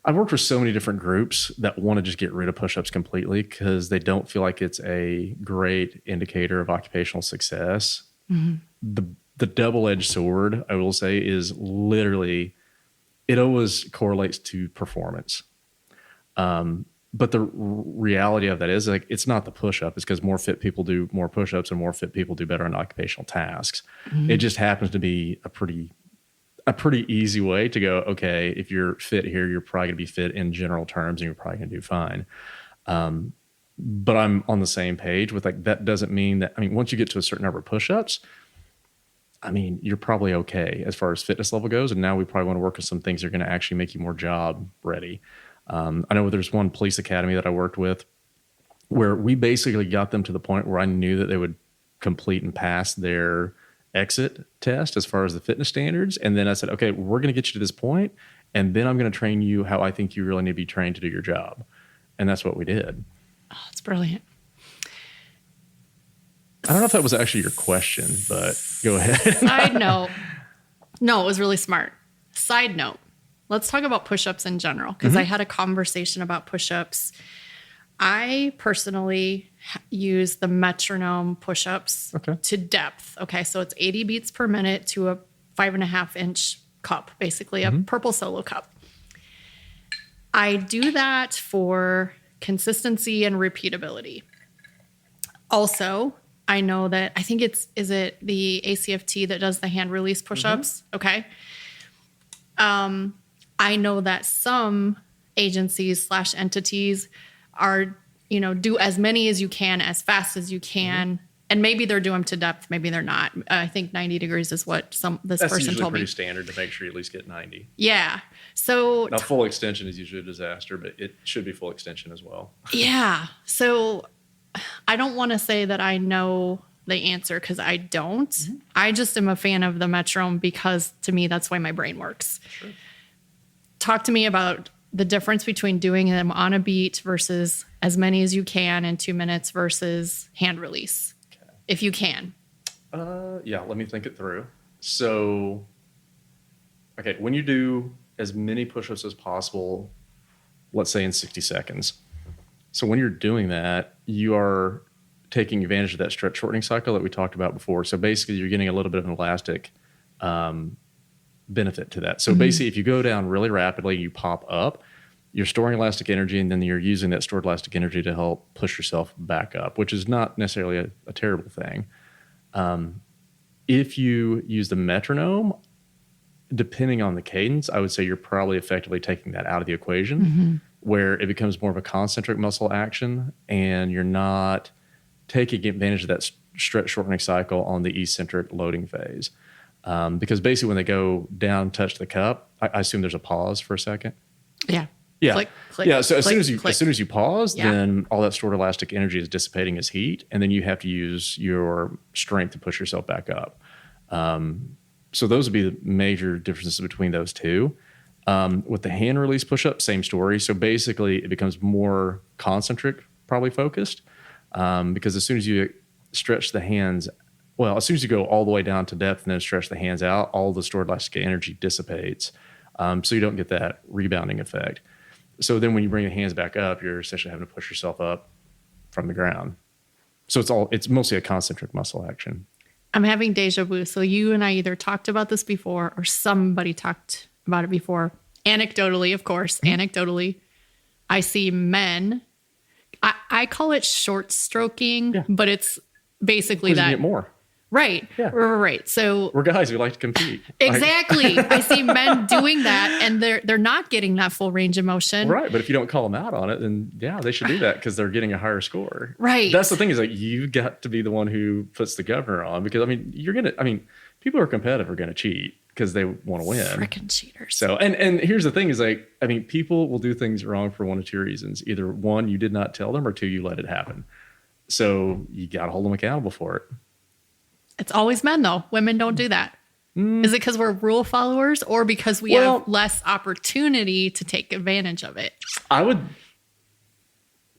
I've worked with so many different groups that want to just get rid of push-ups completely because they don't feel like it's a great indicator of occupational success. The double-edged sword, I will say, is literally, it always correlates to performance. But the reality of that is like, it's not the push-up. It's because more fit people do more push-ups and more fit people do better on occupational tasks. It just happens to be a pretty easy way to go, okay, if you're fit here, you're probably going to be fit in general terms and you're probably going to do fine. But I'm on the same page with like, that doesn't mean that, once you get to a certain number of push-ups, you're probably okay as far as fitness level goes. And now we probably want to work on some things that are going to actually make you more job ready. I know there's one police academy that I worked with where we basically got them to the point where I knew that they would complete and pass their exit test as far as the fitness standards. And then I said, okay, we're going to get you to this point, and then I'm going to train you how I think you really need to be trained to do your job. And that's what we did. Oh, it's brilliant. I don't know if that was actually your question, but go ahead. Side note. No, it was really smart. Side note. Let's talk about push-ups in general, because I had a conversation about push-ups. I personally use the metronome push-ups to depth. Okay, so it's 80 beats per minute to a 5.5-inch cup, basically a purple Solo cup. I do that for consistency and repeatability. Also, I know that, I think is it the ACFT that does the hand release push-ups? Okay. I know that some agencies / entities are, do as many as you can, as fast as you can. And maybe they're doing them to depth. Maybe they're not. I think 90 degrees is what this person told me. That's usually pretty standard to make sure you at least get 90. Yeah. So now full extension is usually a disaster, but it should be full extension as well. Yeah. So I don't want to say that I know the answer because I don't. I just am a fan of the metronome because to me, that's why my brain works. Sure. Talk to me about the difference between doing them on a beat versus as many as you can in 2 minutes versus hand release, if you can. Yeah, let me think it through. So, okay, when you do as many push-ups as possible, let's say in 60 seconds. So when you're doing that, you are taking advantage of that stretch shortening cycle that we talked about before. So basically, you're getting a little bit of an elastic benefit to that. So basically, if you go down really rapidly, you pop up, you're storing elastic energy, and then you're using that stored elastic energy to help push yourself back up, which is not necessarily a terrible thing. If you use the metronome, depending on the cadence, I would say you're probably effectively taking that out of the equation, where it becomes more of a concentric muscle action, and you're not taking advantage of that stretch shortening cycle on the eccentric loading phase. Because basically when they go down, touch the cup, I assume there's a pause for a second. Yeah. Yeah. Click, click, yeah. So click, as soon as you pause, then all that stored elastic energy is dissipating as heat, and then you have to use your strength to push yourself back up. So those would be the major differences between those two. With the hand release push-up, same story. So basically it becomes more concentric, probably focused, because as soon as you stretch the hands, as soon as you go all the way down to depth and then stretch the hands out, all the stored elastic energy dissipates. So you don't get that rebounding effect. So then when you bring the hands back up, you're essentially having to push yourself up from the ground. So it's mostly a concentric muscle action. I'm having deja vu. So you and I either talked about this before or somebody talked about it before. Anecdotally, of course, anecdotally, I see men. I call it short stroking, but it's basically that. You get more. Right. Yeah. Right. So we're guys who like to compete. Exactly. I see men doing that and they're not getting that full range of motion. Right. But if you don't call them out on it, then yeah, they should do that because they're getting a higher score. Right. That's the thing is like, you've got to be the one who puts the governor on because people who are competitive are going to cheat because they want to win. Freaking cheaters. So, and here's the thing is like, people will do things wrong for one of two reasons. Either one, you did not tell them, or two, you let it happen. So you got to hold them accountable for it. It's always men, though. Women don't do that. Is it because we're rule followers or because we have less opportunity to take advantage of it?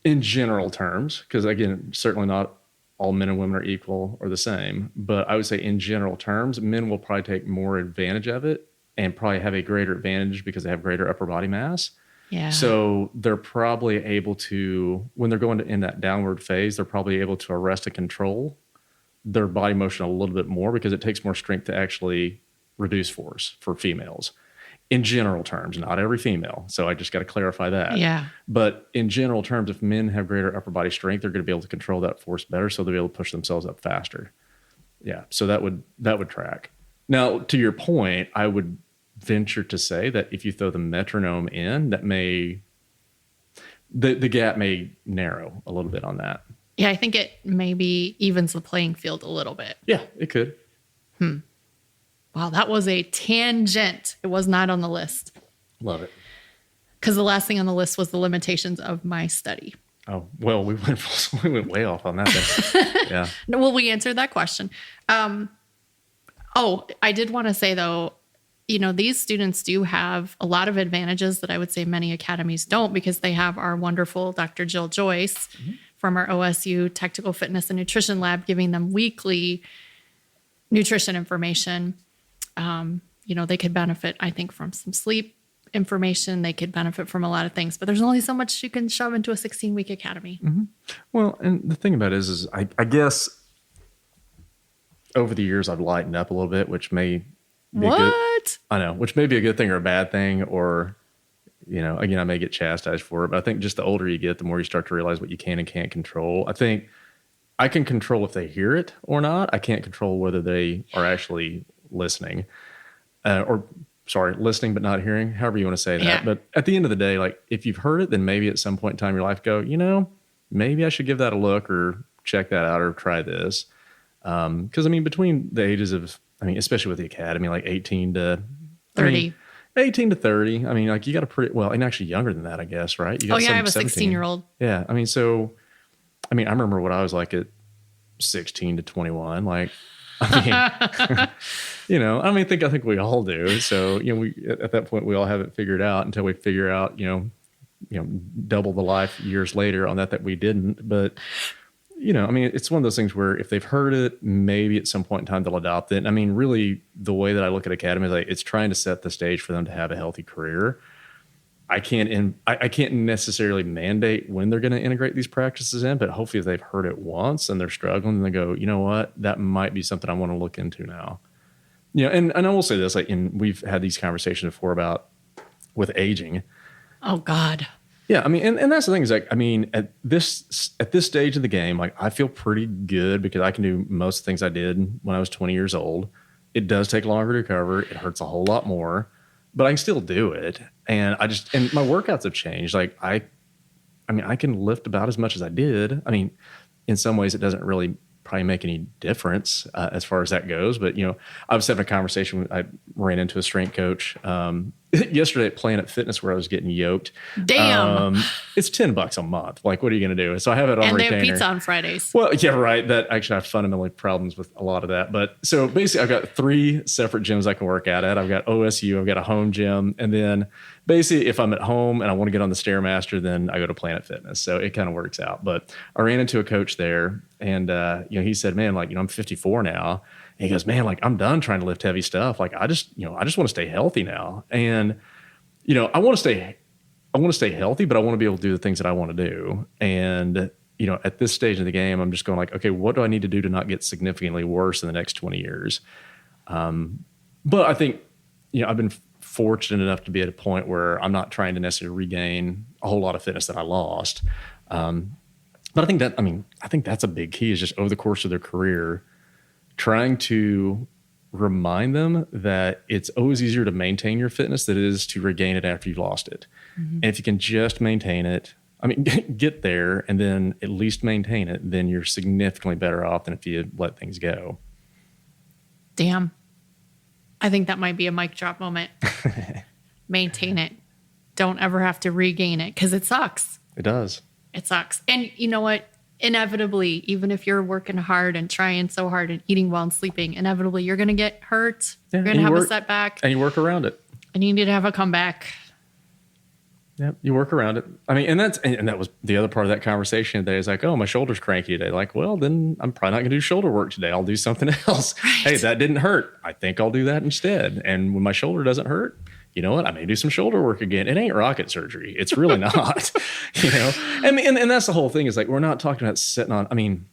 In general terms, because again, certainly not all men and women are equal or the same, but I would say in general terms, men will probably take more advantage of it and probably have a greater advantage because they have greater upper body mass. Yeah. So they're probably able to, when they're going in that downward phase, they're probably able to arrest and control their body motion a little bit more because it takes more strength to actually reduce force for females. In general terms, not every female. So I just got to clarify that. Yeah. But in general terms, if men have greater upper body strength, they're going to be able to control that force better. So they'll be able to push themselves up faster. Yeah. So that would track. Now, to your point, I would venture to say that if you throw the metronome in, that the gap may narrow a little bit on that. Yeah, I think it maybe evens the playing field a little bit. Yeah, it could. Wow, that was a tangent. It was not on the list. Love it. Because the last thing on the list was the limitations of my study. Oh, well, we went way off on that then. Yeah. Well, we answered that question. I did want to say, though, these students do have a lot of advantages that I would say many academies don't, because they have our wonderful Dr. Jill Joyce from our OSU Technical Fitness and Nutrition Lab giving them weekly nutrition information. They could benefit, I think, from some sleep information. They could benefit from a lot of things, but there's only so much you can shove into a 16-week academy. Mm-hmm. Well, and the thing about it is I guess over the years I've lightened up a little bit, which may be which may be a good thing or a bad thing, or, again, I may get chastised for it, but I think just the older you get, the more you start to realize what you can and can't control. I think I can control if they hear it or not. I can't control whether they are actually listening, listening but not hearing, however you want to say that. Yeah. But at the end of the day, like if you've heard it, then maybe at some point in time in your life go, maybe I should give that a look or check that out or try this. Because between the ages of, especially with the academy, like 18 to 30. 18 to 30. You got a pretty, well, and actually younger than that, I guess, right? You got I have a 16-year-old. Yeah. I remember what I was like at 16 to 21. Like, I think we all do. So, we, at that point, we all have it figured out until we figure out, double the life years later on that we didn't. But, it's one of those things where if they've heard it, maybe at some point in time they'll adopt it. Really, the way that I look at academy is it's trying to set the stage for them to have a healthy career. I can't necessarily mandate when they're going to integrate these practices in, but hopefully if they've heard it once and they're struggling, and they go, you know what, that might be something I want to look into now. And I will say this, we've had these conversations before about with aging. Oh God. Yeah. And that's the thing is at this stage of the game, I feel pretty good because I can do most of the things I did when I was 20 years old. It does take longer to recover. It hurts a whole lot more, but I can still do it. And my workouts have changed. I can lift about as much as I did. In some ways it doesn't really probably make any difference as far as that goes. But, I was having a conversation. I ran into a strength coach yesterday at Planet Fitness where I was getting yoked. Damn. It's $10 a month. Like, what are you going to do? So I have it on and retainer. They have pizza on Fridays. Well, yeah, right. That actually I have fundamentally problems with a lot of that. But so basically I've got 3 separate gyms I can work out at. I've got OSU, I've got a home gym. And then basically if I'm at home and I want to get on the Stairmaster, then I go to Planet Fitness. So it kind of works out. But I ran into a coach there and, he said, man, I'm 54 now. And he goes, man, I'm done trying to lift heavy stuff. I just want to stay healthy now. And, I want to stay healthy, but I want to be able to do the things that I want to do. And, at this stage of the game, I'm just going okay, what do I need to do to not get significantly worse in the next 20 years? But I think, I've been fortunate enough to be at a point where I'm not trying to necessarily regain a whole lot of fitness that I lost. But I think that's a big key is just over the course of their career, trying to remind them that it's always easier to maintain your fitness than it is to regain it after you've lost it. Mm-hmm. And if you can just maintain it, get there and then at least maintain it, then you're significantly better off than if you let things go. Damn. I think that might be a mic drop moment. Maintain it. Don't ever have to regain it because it sucks. It does. It sucks. And you know what? Inevitably, even if you're working hard and trying so hard and eating well and sleeping, inevitably you're going to get hurt. You're going to have a setback. And you work around it. And you need to have a comeback. Yep, you work around it. I mean, and that was the other part of that conversation today. Is like, oh, my shoulder's cranky today. Like, well, then I'm probably not going to do shoulder work today. I'll do something else. Right. Hey, that didn't hurt. I think I'll do that instead. And when my shoulder doesn't hurt, you know what? I may do some shoulder work again. It ain't rocket surgery. It's really not. You know, and that's the whole thing. Is like, we're not talking about sitting on. I mean,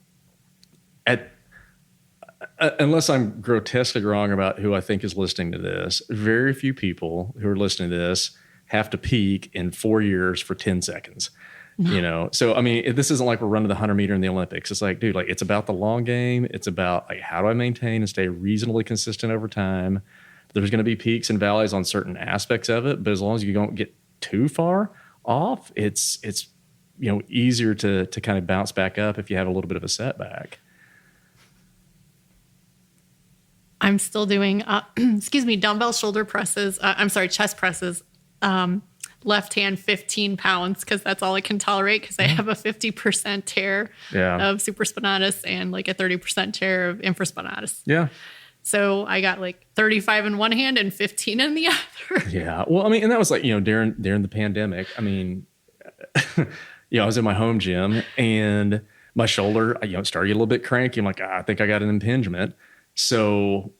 unless I'm grotesquely wrong about who I think is listening to this, very few people who are listening to this have to peak in 4 years for 10 seconds. No. You know, so I mean, this isn't like we're running the 100 meter in the Olympics. It's like, dude, like it's about the long game. It's about like, how do I maintain and stay reasonably consistent over time? There's going to be peaks and valleys on certain aspects of it, but as long as you don't get too far off, it's you know, easier to kind of bounce back up if you have a little bit of a setback. I'm still doing, dumbbell shoulder presses. Chest presses. Left hand 15 pounds because that's all I can tolerate because I have a 50% tear of supraspinatus and like a 30% tear of infraspinatus. Yeah. So I got like 35 in one hand and 15 in the other. Yeah. Well, I mean, and that was like, you know, during the pandemic, I mean, I was in my home gym and my shoulder, you know, started to get a little bit cranky. I'm like, I think I got an impingement. So,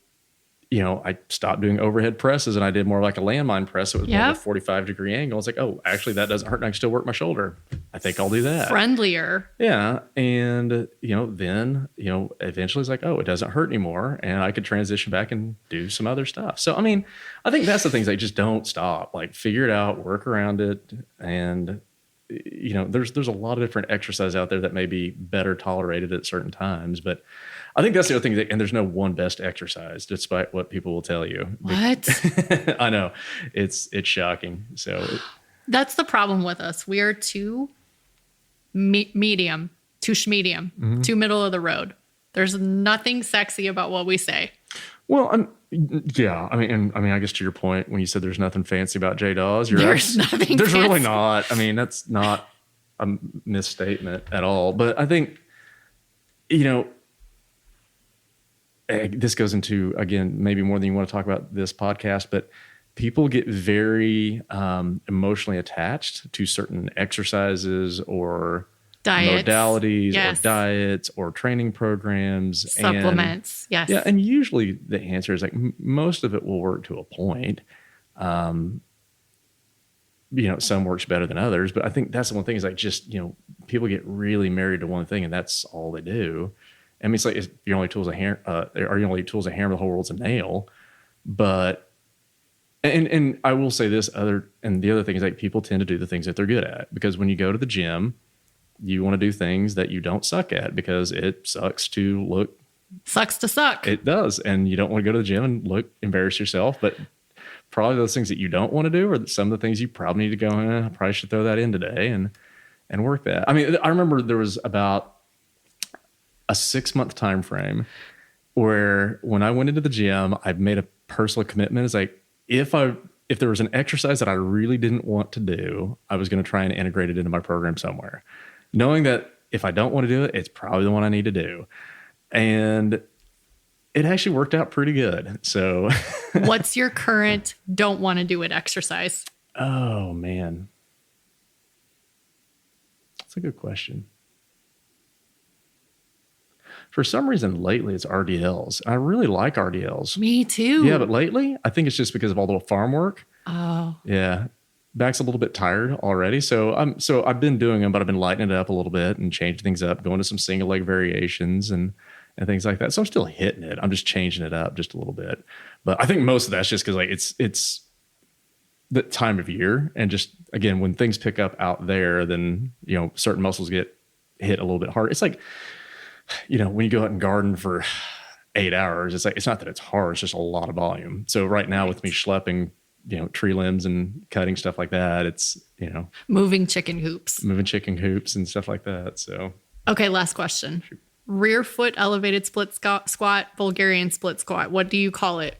you know, I stopped doing overhead presses and I did more like a landmine press. It was more of a 45-degree angle. I was like, oh, actually, that doesn't hurt. And I can still work my shoulder. I think I'll do that. Friendlier. Yeah. And, you know, then, you know, eventually it's like, oh, it doesn't hurt anymore. And I could transition back and do some other stuff. So, I mean, I think that's the things like just don't stop. Like figure it out, work around it. And, you know, there's a lot of different exercises out there that may be better tolerated at certain times. But I think that's the other thing. And there's no one best exercise, despite what people will tell you. What? I know. It's shocking. So that's the problem with us. We are too medium, too schmedium, too middle of the road. There's nothing sexy about what we say. Well, I mean, I guess to your point, when you said there's nothing fancy about J Dawes, there's nothing. There's fancy. really not. I mean, that's not a misstatement at all. But I think, you know, this goes into, again, maybe more than you want to talk about this podcast, but people get very emotionally attached to certain exercises or modalities or diets or training programs. Supplements, yes. Yeah, and usually the answer is like most of it will work to a point. You know, some works better than others, but I think that's the one thing is like just, you know, people get really married to one thing and that's all they do. I mean, it's like your only tools a hammer, the whole world's a nail. But and I will say this the other thing is like people tend to do the things that they're good at because when you go to the gym, you want to do things that you don't suck at because it sucks to suck. It does, and you don't want to go to the gym and embarrass yourself. But probably those things that you don't want to do are some of the things you probably need to go in. I probably should throw that in today and work that. I mean, I remember there was about a 6-month time frame where when I went into the gym, I made a personal commitment. It's like, if there was an exercise that I really didn't want to do, I was going to try and integrate it into my program somewhere, knowing that if I don't want to do it, it's probably the one I need to do. And it actually worked out pretty good. So what's your current don't want to do it exercise? Oh, man. That's a good question. For some reason, lately, it's RDLs. I really like RDLs. Me too. Yeah, but lately, I think it's just because of all the farm work. Oh. Yeah. Back's a little bit tired already. So I've been doing them, but I've been lightening it up a little bit and changing things up, going to some single leg variations and things like that. So I'm still hitting it. I'm just changing it up just a little bit. But I think most of that's just because like it's the time of year. And just, again, when things pick up out there, then, you know, certain muscles get hit a little bit harder. It's like, you know, when you go out and garden for 8 hours, it's like, it's not that it's hard, it's just a lot of volume. So right now with me schlepping, you know, tree limbs and cutting stuff like that, it's, you know, moving chicken hoops and stuff like that. So, okay. Last question. Sure. Rear foot elevated split squat, Bulgarian split squat. What do you call it?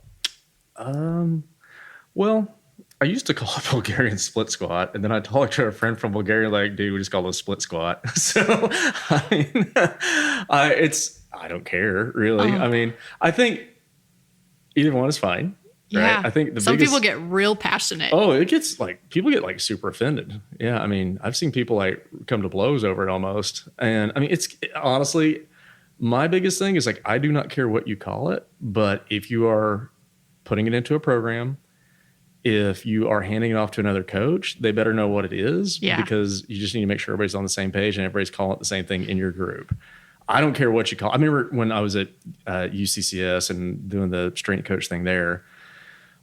Well, I used to call it Bulgarian split squat, and then I talked to a friend from Bulgaria, like, dude, we just call it a split squat. So, I mean, I don't care really. I mean, I think either one is fine. Yeah. I think some people get real passionate. Oh, it gets like, people get like super offended. Yeah. I mean, I've seen people like come to blows over it almost. And I mean, it's honestly, my biggest thing is like, I do not care what you call it, but if you are putting it into a program, if you are handing it off to another coach, they better know what it is, because you just need to make sure everybody's on the same page and everybody's calling it the same thing in your group. I don't care what you call it. I remember when I was at UCCS and doing the strength coach thing there,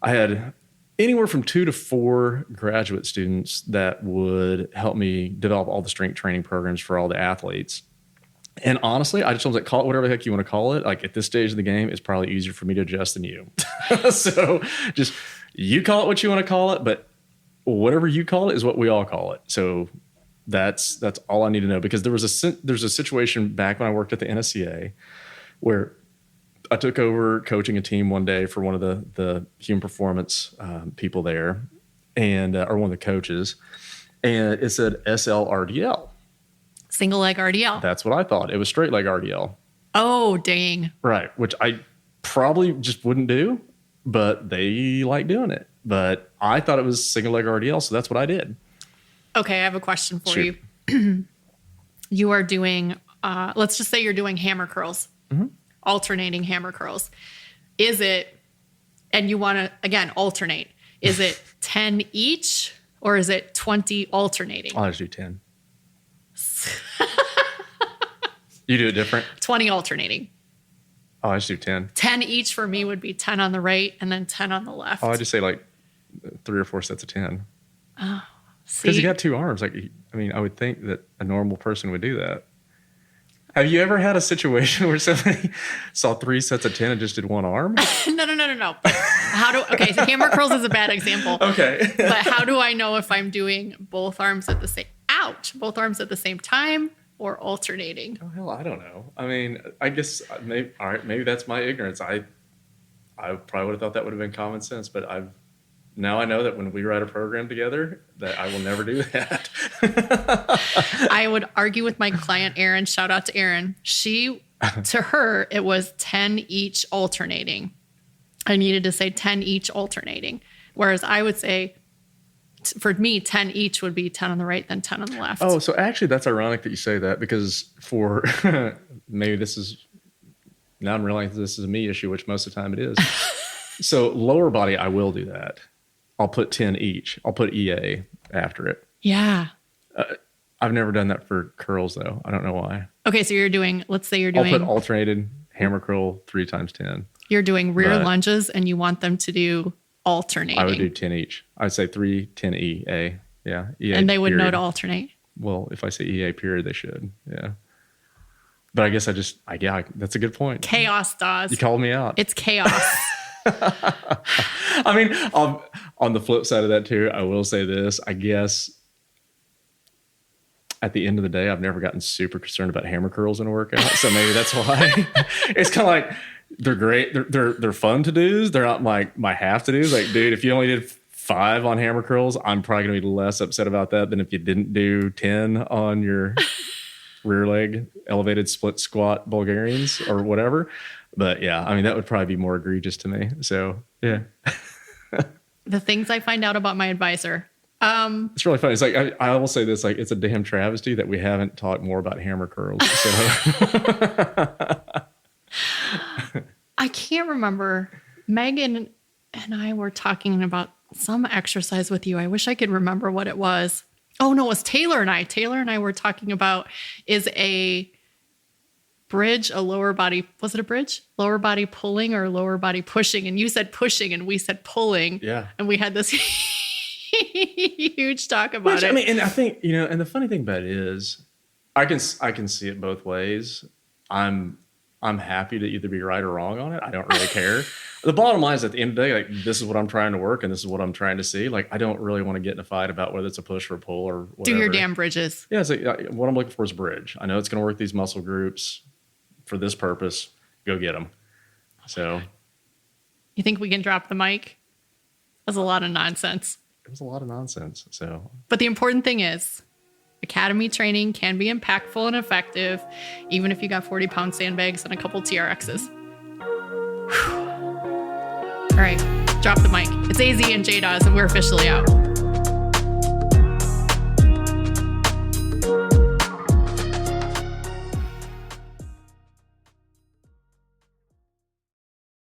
I had anywhere from 2 to 4 graduate students that would help me develop all the strength training programs for all the athletes. And honestly, I just was like, call it whatever the heck you want to call it. Like at this stage of the game, it's probably easier for me to adjust than you. So just, you call it what you want to call it, but whatever you call it is what we all call it. So that's all I need to know, because there's a situation back when I worked at the NSCA where I took over coaching a team one day for one of the human performance people there, and or one of the coaches, and it said SLRDL. Single leg RDL. That's what I thought. It was straight leg RDL. Oh, dang. Right, which I probably just wouldn't do, but they like doing it. But I thought it was single leg RDL, so that's what I did. Okay, I have a question for you. You are doing, let's just say you're doing hammer curls, alternating hammer curls. Is it, and you want to, again, alternate, is it 10 each or is it 20 alternating? I'll just do 10. You do it different? 20 alternating. Oh, I just do 10. 10 each for me would be 10 on the right and then 10 on the left. Oh, I just say like 3 or 4 sets of 10. Oh, because you got 2 arms. Like, I mean, I would think that a normal person would do that. Have you ever had a situation where somebody saw 3 sets of 10 and just did 1 arm? No. Okay, so hammer curls is a bad example. Okay. But how do I know if I'm doing both arms at the same time or alternating? Oh, hell, I don't know. I mean, I guess maybe that's my ignorance. I probably would have thought that would have been common sense, but now I know that when we write a program together, that I will never do that. I would argue with my client, Erin. Shout out to Erin. To her, it was 10 each alternating. I needed to say 10 each alternating. Whereas I would say, for me, 10 each would be 10 on the right, then 10 on the left. Oh, so actually that's ironic that you say that, because for maybe now I'm realizing this is a me issue, which most of the time it is. So lower body, I will do that. I'll put 10 each. I'll put EA after it. Yeah. I've never done that for curls though. I don't know why. Okay, so let's say I'll put alternated hammer curl 3 times 10. You're doing rear lunges and you want them to do alternating. I would do 10 each. I'd say 3, 10 EA. Yeah. EA and they would period. know to alternate. Well, if I say EA period, they should. Yeah. But I guess that's a good point. Chaos, Dawes. You called me out. It's chaos. I mean, on the flip side of that too, I will say this. I guess at the end of the day, I've never gotten super concerned about hammer curls in a workout. So maybe that's why. It's kind of like, they're great. They're fun to do. They're not my have to do's. Like, dude, if you only did 5 on hammer curls, I'm probably gonna be less upset about that than if you didn't do 10 on your rear leg elevated split squat Bulgarians or whatever. But yeah, I mean, that would probably be more egregious to me. So yeah. The things I find out about my advisor. It's really funny. It's like, I will say this, like, it's a damn travesty that we haven't talked more about hammer curls. So. I can't remember. Megan and I were talking about some exercise with you. I wish I could remember what it was. Oh no, it was Taylor and I. Taylor and I were talking about, is a bridge a lower body, was it a bridge? Lower body pulling or lower body pushing? And you said pushing and we said pulling. Yeah. And we had this huge talk about it. I mean, and I think, and the funny thing about it is I can see it both ways. I'm happy to either be right or wrong on it. I don't really care. The bottom line is, at the end of the day, like, this is what I'm trying to work and this is what I'm trying to see. Like, I don't really want to get in a fight about whether it's a push or a pull or whatever. Do your damn bridges. Yeah, so what I'm looking for is a bridge. I know it's going to work these muscle groups for this purpose. Go get them. So, you think we can drop the mic? That's a lot of nonsense. It was a lot of nonsense. So, but the important thing is, academy training can be impactful and effective, even if you got 40-pound sandbags and a couple TRXs. All right, drop the mic. It's AZ and J-Dawes, and we're officially out.